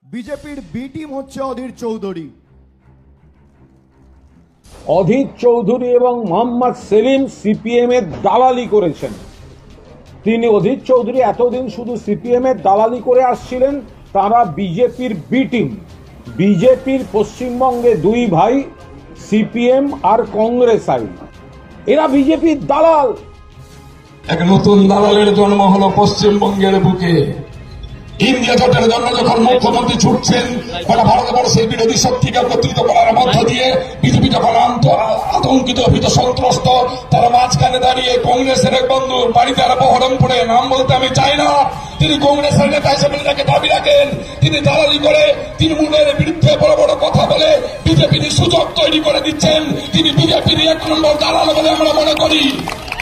বিজেপির B team হচ্ছে অধীর চৌধুরী। অধীর চৌধুরী এবং মোহাম্মদ সেলিম সিপিএম এর দালালি করেছেন। তিনি অধীর চৌধুরী এতদিন শুধু সিপিএম এর দালালি করে আসছিলেন, তারা বিজেপির বি টিম। বিজেপির পশ্চিমবঙ্গে দুই ভাই, সিপিএম আর কংগ্রেস আই, এরা বিজেপির দালাল। এক নতুন দালালের জন্ম হলো পশ্চিমবঙ্গের বুকে। ইন্ডিয়া জোটের জন্য যখন মুখ্যমন্ত্রী ছুটছেন, গোটা ভারতবর্ষের বিরোধী শক্তিকে একত্রিত করার মধ্য দিয়ে বিজেপি যখন আতঙ্কিত ভীত সন্ত্রস্ত, তারা মাঝখানে দাঁড়িয়ে কংগ্রেসের এক বন্ধু বাড়িতে আর বহরমপুরে, নাম বলতে আমি চাই না, তিনি কংগ্রেসের নেতা হিসেবে তাকে দাবি রাখেন, তিনি দালালি করে তৃণমূলের বিরুদ্ধে বড় বড় কথা বলে বিজেপির সুযোগ তৈরি করে দিচ্ছেন। তিনি বিজেপির এক নম্বর দালাল বলে আমরা মনে করি।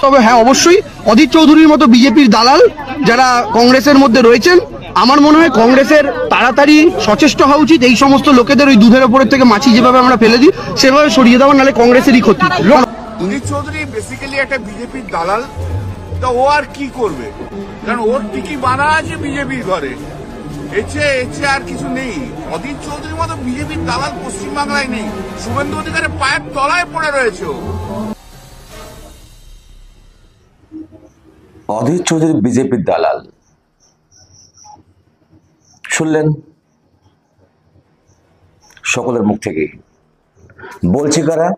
তবে হ্যাঁ, অবশ্যই অধীর চৌধুরীর মতো বিজেপির দালাল যারা কংগ্রেসের মধ্যে রয়েছেন, আমার মনে হয় কংগ্রেসের তাড়াতাড়ি সচেষ্ট হওয়া উচিত এই সমস্ত লোকেদের ওই দুধের ওপরের থেকে মাছি যেভাবে আমরা ফেলে দিই সেভাবে সরিয়ে দেওয়া, নাহলে কংগ্রেসেরই ক্ষতি। অধীর চৌধুরী বেসিক্যালি একটা বিজেপির দালাল, তা ও আর কি করবে, কারণ ওর টিকি বানা আছে বিজেপির ঘরে, এছে আর কিছু নেই। অধীর চৌধুরীর মতো বিজেপির দালাল পশ্চিমবাংলায় নেই, শুভেন্দু অধিকারের পায়ের তলায় পড়ে রয়েছে। অধীর চৌধুরী বিজেপির দালাল শুনলেন সকলের মুখ থেকেই। বলছি কারা?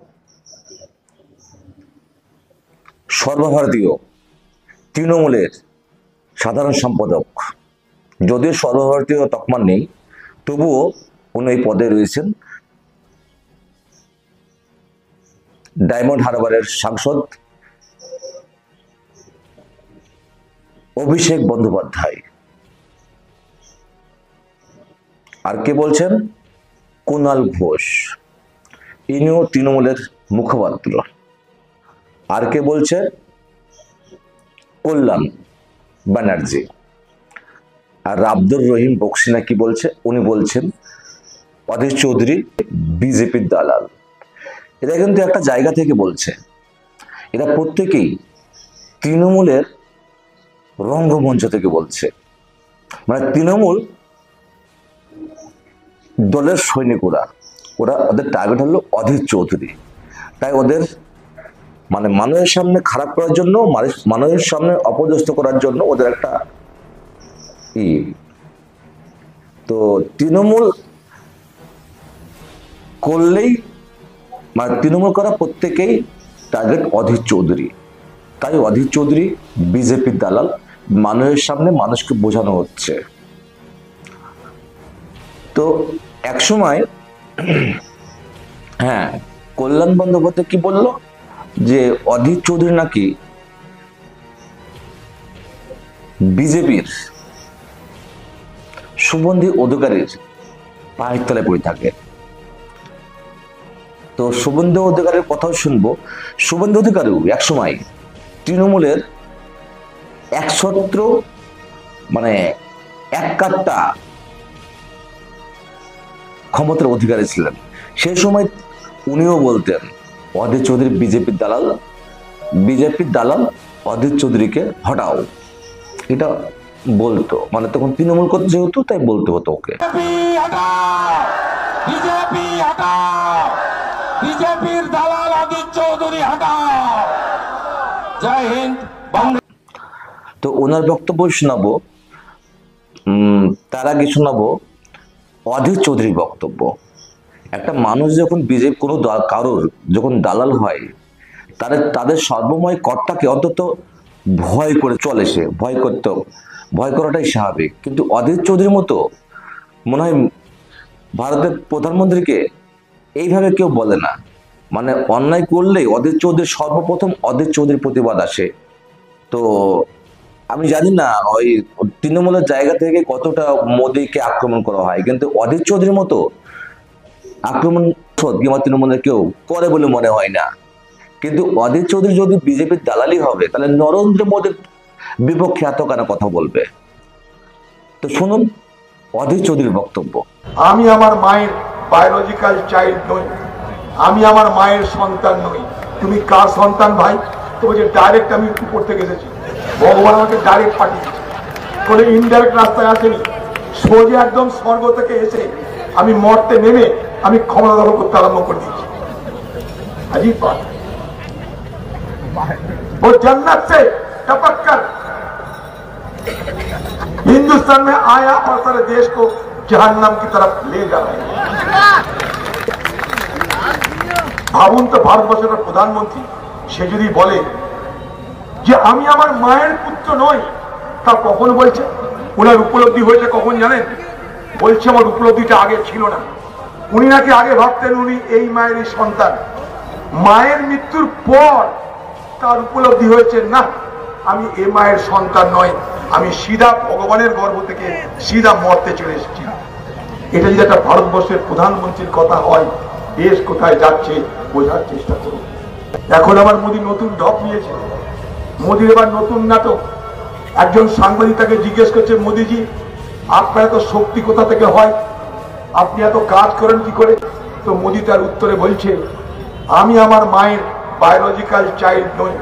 সর্বভারতীয় তৃণমূলের সাধারণ সম্পাদক। যদিও সর্বভারতীয় তকমা নেই, তবুও উনি এই পদে রয়েছেন। ডায়মন্ড হারবারের সাংসদ অভিষেক বন্দ্যোপাধ্যায়। আর কে বলছেন? কুণাল ঘোষ, ইনিও তৃণমূলের মুখপাত্র। আর কে বলছেন? কল্যাণ ব্যানার্জি। আর আব্দুর রহিম বক্সিনা কি বলছে? উনি বলছেন অধীর চৌধুরী বিজেপির দালাল। এরা কিন্তু একটা জায়গা থেকে বলছে, এরা প্রত্যেকেই তৃণমূলের রঙ্গমঞ্চ থেকে বলছে। মানে তৃণমূল দলের সৈনিক ওরা ওদের টার্গেট হলো অধীর চৌধুরী। তাই ওদের মানে মানুষের সামনে খারাপ করার জন্য, মানুষের সামনে অপদস্থ করার জন্য ওদের একটা তো তৃণমূল করলেই মানে তৃণমূল করা প্রত্যেকেই টার্গেট অধীর চৌধুরী। তাই অধীর চৌধুরী বিজেপির দালাল, মানুষের সামনে মানুষকে বোঝানো হচ্ছে। তো একসময় হ্যাঁ, কল্যাণ বন্দ্যোপাধ্যায় কি বলল যে অধীর চৌধুরী নাকি বিজেপির শুভেন্দু অধিকারীর পায়ের তলায় পড়ে থাকে। তো শুভেন্দু অধিকারীর কথাও শুনবো। শুভেন্দু অধিকারীও একসময় তৃণমূলের একছত্র মানে এক কাট্টা ক্ষমতার অধিকারী ছিলেন। সেই সময় উনিও বলতেন অধীর চৌধুরী বিজেপির দালাল, অধীর চৌধুরীকে হটাও, এটা বলতো। মানে তখন তৃণমূল করতে যেহেতু, তাই বলতে হতো ওকে। বিজেপির দালাল অধীর চৌধুরী হটাও। জয় হিন্দ। তো ওনার বক্তব্য শোনাবো, তার আগে শোনাবো অধীর চৌধুরীর বক্তব্য। একটা মানুষ যখন বিজেপি কোনো কারোর যখন দালাল হয়, তাদের সর্বময় কর্তাকে অন্তত ভয় করে চলে, সে ভয় করাটাই স্বাভাবিক। কিন্তু অধীর চৌধুরীর মতো মনে হয় ভারতের প্রধানমন্ত্রীকে এইভাবে কেউ বলে না। মানে অন্যায় করলেই সর্বপ্রথম অধীর চৌধুরীর প্রতিবাদ আসে। তো আমি জানি না ওই তৃণমূলের জায়গা থেকে কতটা মোদীকে আক্রমণ করা হয়, কিন্তু অধীর চৌধুরীর মতো আক্রমণ কিংবা তৃণমূলের কেউ করে বলে মনে হয় না। কিন্তু অধীর চৌধুরী যদি বিজেপির দালালি হবে, তাহলে নরেন্দ্র মোদীর বিপক্ষে এত কেন কথা বলবে? তো শুনুন অধীর চৌধুরীর বক্তব্য। আমি আমার মায়ের বায়োলজিক্যাল চাইল্ড নই, আমি আমার মায়ের সন্তান নই। তুমি কার সন্তান ভাই? তোমার যে ডাইরেক্ট আমি উপর থেকে এসেছি, ভগবান আমাকে ডাইরেক্ট পাঠিয়েছে, কোনো ইনডাইরেক্ট রাস্তায় আসেনি। সোজা একদম স্বর্গ থেকে এসে আমি মরতে নেমে আমি ক্ষমতা দখল করতে আরম্ভ করে দিয়েছি। अजीब बात है। वो जन्नत से टपक कर हिंदुस्तान में आया और सारे देश को जहन्नम की तरफ ले जा रहे हैं। ভাবুন তো, ভারতবর্ষের প্রধানমন্ত্রী সে যদি বলে যে আমি আমার মায়ের পুত্র নই, তা কখন বলছে? ওনার উপলব্ধি হয়েছে কখন জানেন? বলছে আমার উপলব্ধিটা আগে ছিল না। উনি নাকি আগে ভাবতেন উনি এই মায়েরই সন্তান। মায়ের মৃত্যুর পর তার উপলব্ধি হয়েছে, না আমি এ মায়ের সন্তান নয়, আমি সিধা ভগবানের গর্ভ থেকে সিধা মরতে চলে এসেছি। এটা যদি একটা ভারতবর্ষের প্রধানমন্ত্রীর কথা হয়, দেশ কোথায় যাচ্ছে বোঝার চেষ্টা করুন। এখন আবার মোদী নতুন ঢপ নিয়েছে। মোদীর এবার নতুন নাটক। একজন সাংবাদিক তাকে জিজ্ঞেস করছে, মোদীজি আপনার এত শক্তি কোথা থেকে হয়, আপনি এত কাজ করেন কি করে? তো মোদী তার উত্তরে বলছে, আমি আমার মায়ের বায়োলজিক্যাল চাইল্ড নই,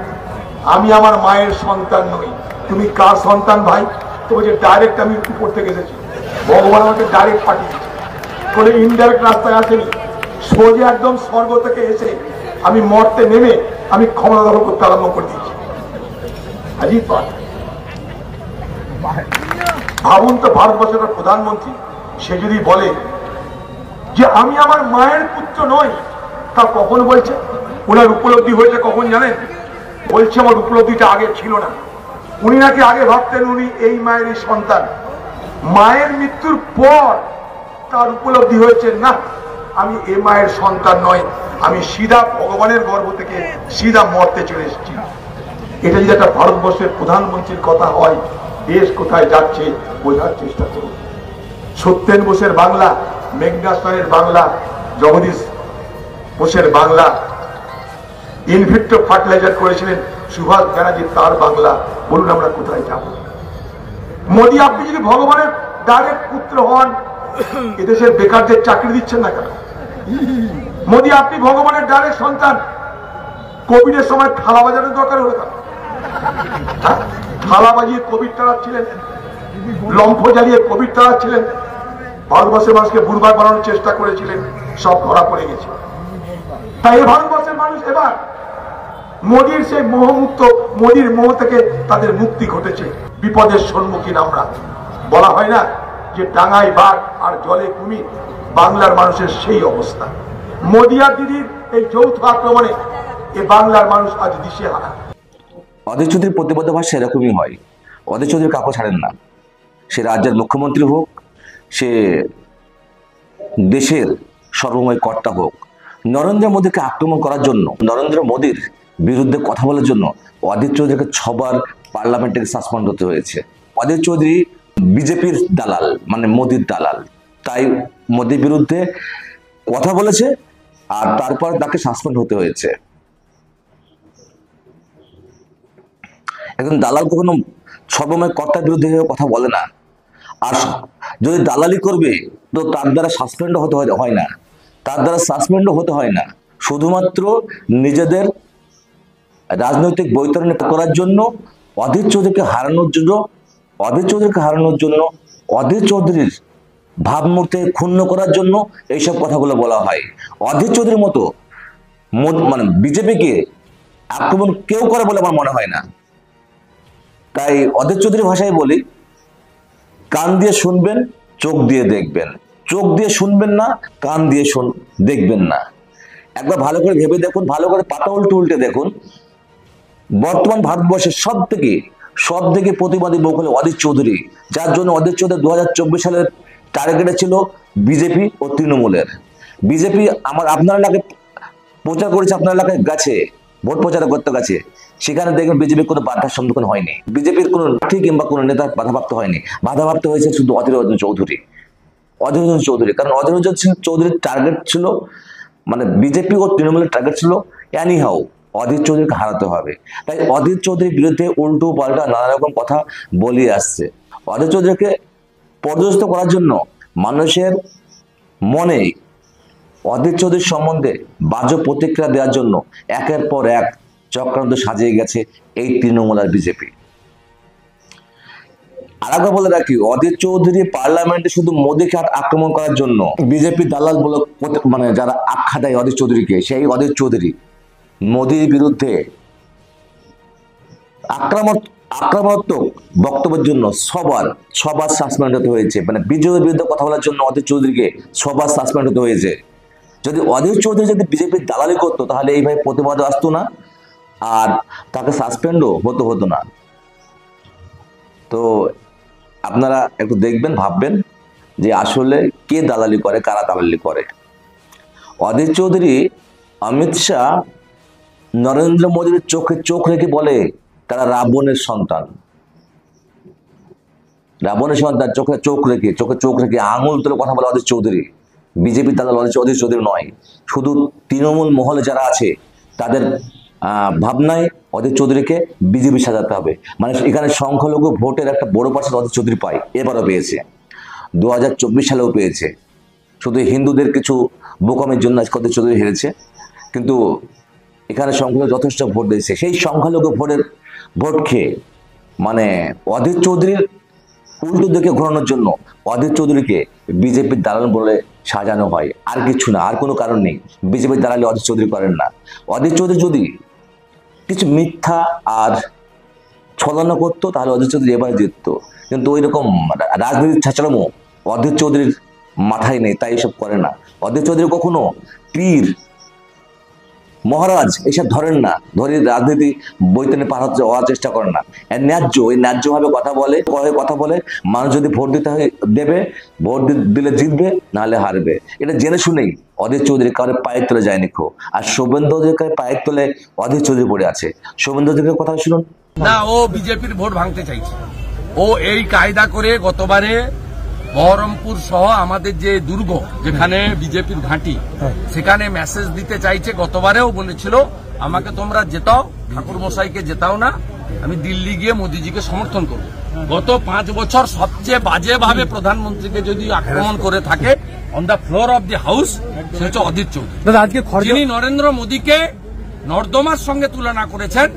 আমি আমার মায়ের সন্তান নই। তুমি কার সন্তান ভাই? তো বলছে ডাইরেক্ট আমি উপর থেকে এসেছি, ভগবান আমাকে ডাইরেক্ট পাঠিয়েছে, কোনো ইনডাইরেক্ট রাস্তায় আসেনি। সোজা একদম স্বর্গ থেকে এসে আমি মরতে নেমে আমি ক্ষমতা দখল করতে আরম্ভ করে দিয়েছি। अजीब बात है। ভাবুন তো, ভারতবর্ষের প্রধানমন্ত্রী সে যদি বলে যে আমি আমার মায়ের পুত্র নই, তা কখন বলছে? ওনার উপলব্ধি হয়েছে কখন জানেন? বলছে আমার উপলব্ধিটা আগে ছিল না। উনি নাকি আগে ভাবতেন উনি এই মায়েরই সন্তান। মায়ের মৃত্যুর পর তার উপলব্ধি হয়েছে, না আমি এ মায়ের সন্তান নয়, আমি সিধা ভগবানের গর্ভ থেকে সিধা মরতে চলে এসেছি। এটা যদি একটা ভারতবর্ষের প্রধানমন্ত্রীর কথা হয়, দেশ কোথায় যাচ্ছে বোঝার চেষ্টা করুন। সত্যেন বোসের বাংলা, মেঘনা সেনের বাংলা, জগদীশ বোসের বাংলা, ইনভিট্রো ফার্টিলাইজার করেছিলেন সুভাষ ব্যানার্জি, তার বাংলা। বলুন আমরা কোথায় যাব? মোদী আপনি যদি ভগবানের ডাইরেক্ট পুত্র হন, এদেশের বেকারদের চাকরি দিচ্ছেন না কেন? মোদী আপনি ভগবানের ডাইরেক্ট সন্তান, কোভিডের সময় থালা বাজারের দরকার হলো কেন? থালা বাজিয়ে কোভিড তাড়াচ্ছিলেন, লম্ফ জ্বালিয়ে কোভিড তাড়াচ্ছিলেন, ভারতবর্ষের মানুষকে বুড়বার বানানোর চেষ্টা করেছিলেন, সব ধরা পড়ে গেছে। তাই ভারতবর্ষের মানুষ এবার মোদীর সেই মোহমুক্ত, মোদীর মোহ থেকে তাদের মুক্তি ঘটেছে। বিপদের সম্মুখীন আমরা। বলা হয় না যে ডাঙায় বাঘ আর জলে কুমির, বাংলার মানুষের সেই অবস্থা। মোদী আর দিদির এই যৌথ আক্রমণে এ বাংলার মানুষ আজ দিশেহারা। অধীর চৌধুরীর প্রতিবদ্ধ ভাষা এরকমই হয়। অধীর চৌধুরী কাউকে ছাড়েন না, সে রাজ্যের মুখ্যমন্ত্রী হোক, সে দেশের সর্বময় কর্তা হোক। নরেন্দ্র মোদীকে আক্রমণ করার জন্য, নরেন্দ্র মোদীর বিরুদ্ধে কথা বলার জন্য অধীর চৌধুরীকে 6 বার পার্লামেন্ট থেকে সাসপেন্ড হতে হয়েছে। অধীর চৌধুরী বিজেপির দালাল, মানে মোদীর দালাল, তাই মোদীর বিরুদ্ধে কথা বলেছে আর তারপর তাকে সাসপেন্ড হতে হয়েছে। একজন দালাল কখনো সর্বময় কর্তার বিরুদ্ধে কথা বলে না। আর যদি দালালি করবে তো তার দ্বারা সাসপেন্ডও হতে হয় না, তার দ্বারা সাসপেন্ডও হতে হয় না। শুধুমাত্র নিজেদের রাজনৈতিক বৈতরণ করার জন্য, অধীর চৌধুরীকে হারানোর জন্য, অধীর চৌধুরীর ভাবমূর্তি ক্ষুণ্ণ করার জন্য এইসব কথাগুলো বলা হয়। অধীর চৌধুরীর মতো মানে বিজেপিকে আক্রমণ কেউ করে বলে আমার মনে হয় না। তাই অধীর চৌধুরীর ভাষায় বলি, কান দিয়ে শুনবেন, চোখ দিয়ে দেখবেন। চোখ দিয়ে শুনবেন না, কান দিয়ে দেখবেন না। একবার ভালো করে ভেবে দেখুন, ভালো করে পাতা উল্টে দেখুন। বর্তমান ভারতবর্ষের সব থেকে প্রতিবাদী মুখ হলো অধীর চৌধুরী, যার জন্য অধীর চৌধুরী 2024 সালের টার্গেটে ছিল বিজেপি ও তৃণমূলের। বিজেপি আপনার এলাকায় প্রচার করেছে, আপনার এলাকায় গেছে, ভোট প্রচার করতে গেছে, সেখানে দেখবেন বিজেপির কোনো বাধার সম্মুখীন হয়নি, বিজেপির কোনো প্রার্থী কিংবা কোনো নেতা বাধাপ্রাপ্ত হয়নি। বাধাপ্রাপ্ত হয়েছে শুধু অধীর রঞ্জন চৌধুরী। কারণ অধীর রঞ্জন চৌধুরীর টার্গেট ছিল, মানে বিজেপি ও তৃণমূলের টার্গেট ছিল এনিহাউ অধীর চৌধুরীকে হারাতে হবে। তাই অধীর চৌধুরীর বিরুদ্ধে উল্টো পাল্টা নানা রকম কথা বলিয়ে আসছে। অধীর চৌধুরীকে পর্যস্ত করার জন্য মানুষের মনে অধীর চৌধুরীর সম্বন্ধে বাজে প্রতিক্রিয়া দেওয়ার জন্য একের পর এক চক্রান্ত সাজিয়ে গেছে এই তৃণমূল আর বিজেপি। আরেকবার বলে রাখি, অধীর চৌধুরী পার্লামেন্টে শুধু মোদীকে আক্রমণ করার জন্য বিজেপি দালাল বলে মানে যারা আখ্যা দেয় অধীর চৌধুরীকে, সেই অধীর চৌধুরী মোদীর বিরুদ্ধে আক্রমণাত্মক বক্তব্যের জন্য সবার সাসপেন্ড হতে হয়েছে। মানে বিজেপির বিরুদ্ধে কথা বলার জন্য অধীর চৌধুরীকে সবার সাসপেন্ড হতে হয়েছে। যদি অধীর চৌধুরী যদি বিজেপির দালালি করতো তাহলে এইভাবে প্রতিবাদ আসতো না, আর তাকে সাসপেন্ডও হতো না। তো আপনারা একটু দেখবেন, ভাববেন যে আসলে কে দালালি করে, কারা দালালি করে। অধীর চৌধুরী অমিত শাহ নরেন্দ্র মোদীর চোখে চোখ রেখে বলে তারা রাবণের সন্তান, চোখে চোখ রেখে আঙুল তুলে কথা বলে অধীর চৌধুরী। বিজেপি দালাল অধীর চৌধুরী নয়, শুধু তৃণমূল মহলে যারা আছে তাদের ভাবনায় অধীর চৌধুরীকে বিজেপি সাজাতে হবে। মানে এখানে সংখ্যালঘু ভোটের একটা বড় পার্সেন্ট অধীর চৌধুরী পায়, এবারও পেয়েছে, 2024 সালেও পেয়েছে। শুধু হিন্দুদের কিছু বোকামের জন্য আজকে অধীর চৌধুরী হেরেছে, কিন্তু এখানে সংখ্যালঘু যথেষ্ট ভোট দিয়েছে। সেই সংখ্যালঘু ভোট খেয়ে মানে অধীর চৌধুরীর উল্টো দিকে ঘোরানোর জন্য অধীর চৌধুরীকে বিজেপির দালাল বলে সাজানো হয়, আর কিছু না, আর কোনো কারণ নেই। বিজেপির দালালি অধীর চৌধুরী করেন না। অধীর চৌধুরী যদি কিছু মিথ্যা আর ছলনা করতো তাহলে অধীর চৌধুরী এবার জিততো, কিন্তু ওই রকম রাজনীতির ছাঁচড়ামো অধীর চৌধুরীর মাথায় নেই, তাই এসব করে না। অধীর চৌধুরী কখনো পীর মহারাজ এসব ধরেন না, ধরে রাজনীতি বৈতরণী পার হওয়ার চেষ্টা করেন না। ন্যায্যভাবে কথা বলে মানুষ যদি ভোট দিতে হয় দেবে, ভোট দিলে জিতবে, নাহলে হারবে। এটা জেনে শুনেই অধীর চৌধুরী কারোর পায়ের তলে যায়নি খো, আর শুভেন্দু অধিকারী পায়ের তলে অধীর চৌধুরী পড়ে আছে। শুভেন্দু অধিকারীর কথা শুনুন না, ও বিজেপির ভোট ভাঙতে চাইছে। ও এই কায়দা করে গতবারে বহরমপুর সহ আমাদের যে দুর্গ, যেখানে বিজেপির ঘাঁটি, সেখানে মেসেজ দিতে চাইছে। গতবারেও বলেছিল আমাকে তোমরা জেতাও, ঠাকুর মশাইকে জেতাও না, আমি দিল্লি গিয়ে মোদিজিকে সমর্থন করব। গত 5 বছর সবচেয়ে বাজেভাবে প্রধানমন্ত্রীকে যদি আক্রমণ করে থাকে on the floor of the house, সে হচ্ছে অধীর চৌধুরী। যিনি নরেন্দ্র মোদীকে নর্দমার সঙ্গে তুলনা করেছেন,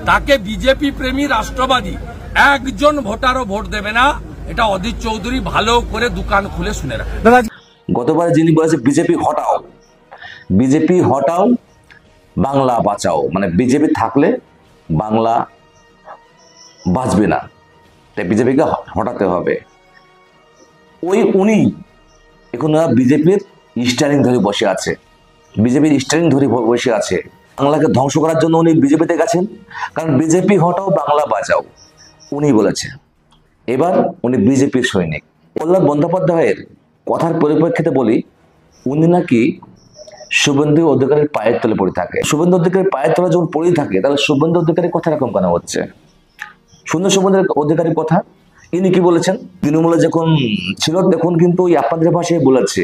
তাকে বিজেপি প্রেমী রাষ্ট্রবাদী একজন ভোটারও ভোট দেবে না, এটা অধীর চৌধুরী ভালো করে দোকান খুলে শুনে রাখে। গতবার যিনি বলেছে বিজেপি হটাও বাংলা বাঁচাও, মানে বিজেপি থাকলে বাংলা বাঁচবে না, তাই বিজেপিকে হটাতে হবে। উনি এখন বিজেপির স্টিয়ারিং ধরে বসে আছে, বাংলাকে ধ্বংস করার জন্য উনি বিজেপিতে গেছেন। কারণ বিজেপি হটাও বাংলা বাঁচাও উনি বলেছে। এবার উনি বিজেপির সৈনিক। কল্যাণ বন্দ্যোপাধ্যায়ের কথার পরিপ্রেক্ষিতে বলি, উনি নাকি শুভেন্দু অধিকারীর পায়ের তলে পড়ে থাকে। শুভেন্দু অধিকারীর পায়ের তলে যখন পড়ে থাকে তাহলে শুভেন্দু অধিকারীর কথা এরকম কেন হচ্ছে? শুভেন্দু অধিকারীর কথা ইনি কি বলেছেন? তৃণমূলে যখন ছিল দেখুন, কিন্তু আপনাদের ভাষায় বলেছে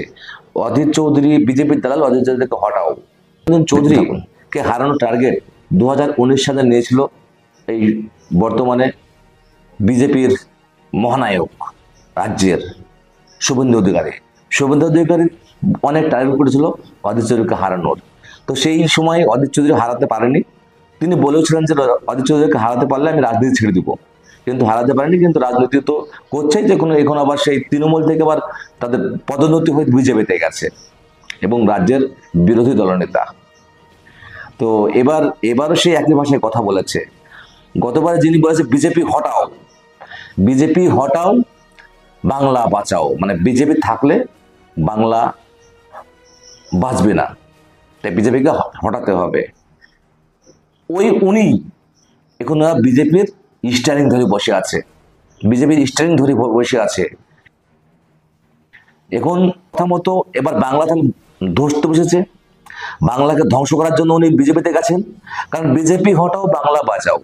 অধীর চৌধুরী বিজেপির দালাল, অধীর চৌধুরীকে হটাও। চৌধুরীকে হারানোর টার্গেট 2019 সালে নিয়েছিল এই বর্তমানে বিজেপির মহানায়ক রাজ্যের শুভেন্দু অধিকারী অনেক টার্গেট করেছিল অধীর চৌধুরীকে হারানোর। তো সেই সময় অধীর চৌধুরী হারাতে পারেনি। তিনি বলেছিলেন যে অধীর চৌধুরীকে হারাতে পারলে আমি রাজনীতি ছেড়ে দিব, কিন্তু হারাতে পারেনি। কিন্তু রাজনীতি তো করছেই, যে কোনো এখন আবার সেই তৃণমূল থেকে আবার তাদের পদোন্নতি হয়ে বিজেপিতে গেছে এবং রাজ্যের বিরোধী দলনেতা। তো এবারও সেই একই ভাষায় কথা বলেছে। গতবার যিনি বলেছে বিজেপি হটাও বাংলা বাঁচাও, মানে বিজেপি থাকলে বাংলা বাঁচবে না, তাই বিজেপিকে হটাতে হবে। উনি এখন বিজেপির স্টিয়ারিং ধরে বসে আছে। এখন কথা মতো এবার বাংলা ধসতে বসেছে। বাংলাকে ধ্বংস করার জন্য উনি বিজেপিতে গেছেন, কারণ বিজেপি হটাও বাংলা বাঁচাও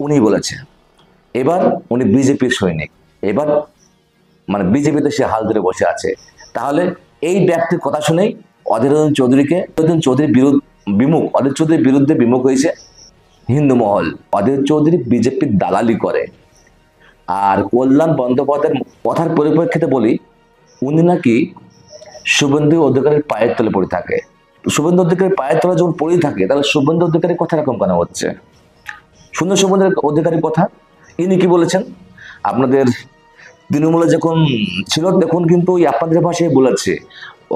উনি বলেছে। এবার উনি বিজেপির সৈনিক, এবার মানে বিজেপিতে সে হাল ধরে বসে আছে। তাহলে এই ব্যক্তির কথা শুনেই অধীর চৌধুরীর বিরুদ্ধে বিমুখ হয়েছে হিন্দু মহল। অধীর চৌধুরী বিজেপির দালালি করে। আর কল্যাণ বন্দ্যোপাধ্যায়ের কথার পরিপ্রেক্ষিতে বলি, উনি নাকি শুভেন্দু অধিকারীর পায়ের তলে পড়ে থাকে। শুভেন্দু অধিকারীর পায়ের তলে যখন পড়ে থাকে তাহলে শুভেন্দু অধিকারীর কথা এরকম কেন হচ্ছে? শুভেন্দু অধিকারীর কথা ইনি কি বলেছেন? আপনাদের তৃণমূলে যখন ছিল তখন কিন্তু ওই আপনাদের ভাষায় বলেছে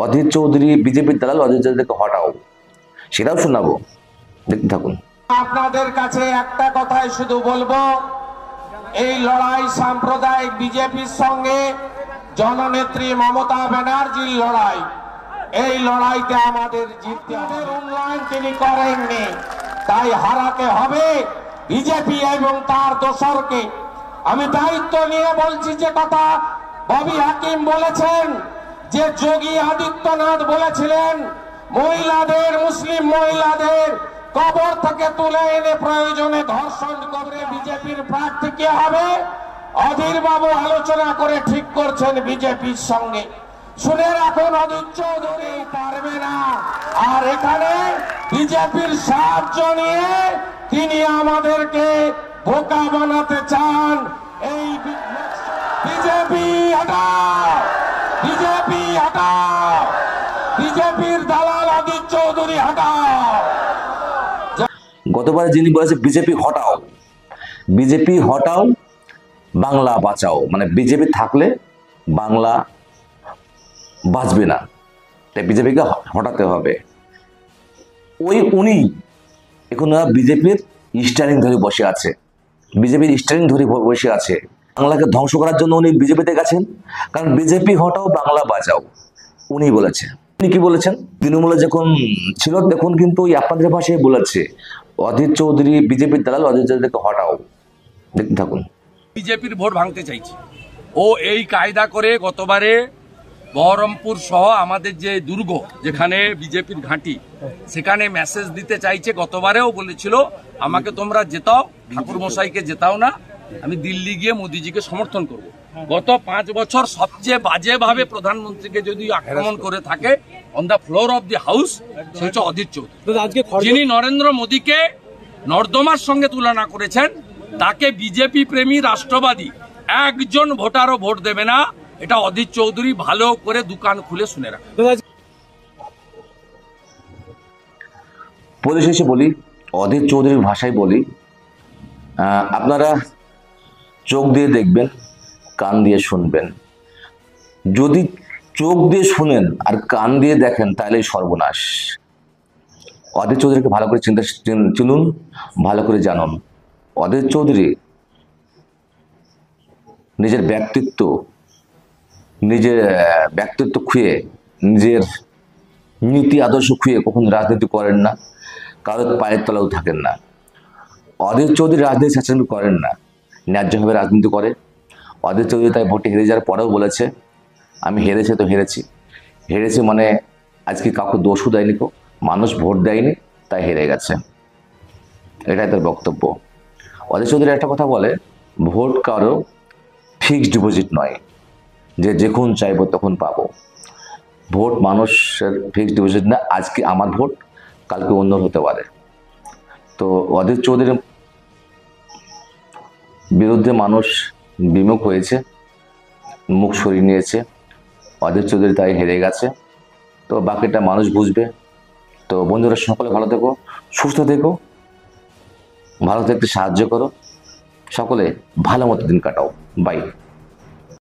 অধীর চৌধুরী বিজেপির দালাল, অধীর চৌধুরীকে হটাও। সেটাও শোনাবো, দেখতে থাকুন। আপনাদের কাছে একটা কথাই শুধু বলবো, এই লড়াই সাম্প্রদায়িক বিজেপির সঙ্গে জননেত্রী মমতা ব্যানার্জির লড়াই। এই লড়াইতে আমাদের জিততে হবে। উন্নয়ন তিনি করেননি, তাই হারাতে হবে বিজেপি এবং তার দোসরকে। আমি দায়িত্ব নিয়ে বলছি যে কথা ববি হাকিম বলেছেন, যে যোগী আদিত্যনাথ বলেছিলেন মহিলাদের, মুসলিম মহিলাদের কবর থেকে তুলে এনে প্রয়োজনে ধর্ষণ করে বিজেপির প্রার্থী কে হবে, অধীর বাবু আলোচনা করে ঠিক করছেন বিজেপির সঙ্গে। শুনে রাখুন, অধীর চৌধুরী পারবে না। আর এখানে বিজেপির সাহায্য নিয়ে তিনি আমাদেরকে বোকা বানাতে চান। এই বিজেপি হটাও, বিজেপি হটাও, বিজেপির দালাল অধীর চৌধুরী হটাও। গতবার যিনি বলেছে বিজেপি হটাও, বিজেপি হটাও, বাংলা বাঁচাও, মানে বিজেপি থাকলে বাংলা বাঁচবে না, তাই বিজেপিকে হটাতে হবে। উনি এখন বিজেপির স্টারিং ধরে বসে আছে, বিজেপির স্টারিং ধরে বসে আছে। বাংলাকে ধ্বংস করার জন্য উনি বিজেপিতে গেছেন, কারণ বিজেপি হটাও, বাংলা বাঁচাও উনি বলেছেন। উনি কি বলেছেন? তৃণমূলে যখন ছিল তখন কিন্তু ওই আপনাদের ভাষায় বলেছে অধীর চৌধুরী বিজেপির দালাল, অধীর চৌধুরীকে হটাও। দেখতে থাকুন। বিজেপির ভোট ভাঙতে চাইছে ও, এই কায়দা করে গতবারে বহরমপুর সহ আমাদের যে দুর্গ, যেখানে বিজেপির ঘাঁটি, সেখানে মেসেজ দিতে চাইছে। গতবারেও বলেছিল আমাকে তোমরা জেতাও, ঠাকুর মশাইকে জেতাও না, আমি দিল্লি গিয়ে মোদিজিকে সমর্থন করব। গত 5 বছর সবচেয়ে বাজেভাবে প্রধানমন্ত্রীকে যদি আক্রমণ করে থাকে on the floor of the house, সে হচ্ছে অধীর চৌধুরী, যিনি নরেন্দ্র মোদীকে নর্দমার সঙ্গে তুলনা করেছেন। তাকে বিজেপি প্রেমী রাষ্ট্রবাদী একজন ভোটারও ভোট দেবে না, এটা অধীর চৌধুরী ভালো করে দোকান খুলে শুনে রাখে। পরিশেষে বলি, অধীর চৌধুরীর ভাষায় বলি, আপনারা চোখ দিয়ে দেখবেন, কান দিয়ে শুনবেন। যদি চোখ দিয়ে শুনেন আর কান দিয়ে দেখেন তাহলে সর্বনাশ। অধীর চৌধুরীকে ভালো করে চিনুন, ভালো করে জানুন। অধীর চৌধুরী নিজের ব্যক্তিত্ব খুঁয়ে, নিজের নীতি আদর্শ খুঁয়ে কখনো রাজনীতি করেন না, কারোর পায়ের তলাও থাকেন না। অধীর চৌধুরী রাজনীতি স্বেচ্ছাচারী করেন না, ন্যায্যভাবে রাজনীতি করে। অধীর চৌধুরী তাই ভোটে হেরে যাওয়ার পরেও বলেছে আমি হেরেছি তো হেরেছি মানে আজকে কাউকে দোষও দেয়নি, মানুষ ভোট দেয়নি তাই হেরে গেছে, এটাই তার বক্তব্য। অধীর চৌধুরী একটা কথা বলে, ভোট কারো ফিক্সড ডিপোজিট নয় যে যখন চাইবো তখন পাবো। ভোট মানুষের ফিক্সড ডিপোজিট না, আজকে আমার ভোট কালকে অন্যর হতে পারে। তো অধীর চৌধুরীর বিরুদ্ধে মানুষ বিমুখ হয়েছে, মুখ সরিয়ে নিয়েছে। অধীর চৌধুরী তাই হেরে গেছে, তো বাকিটা মানুষ বুঝবে। তো বন্ধুরা, সকলে ভালো থেকো, সুস্থ থেকো, ভালো থাকতে সাহায্য করো, সকলে ভালো মতো দিন কাটাও। বাই।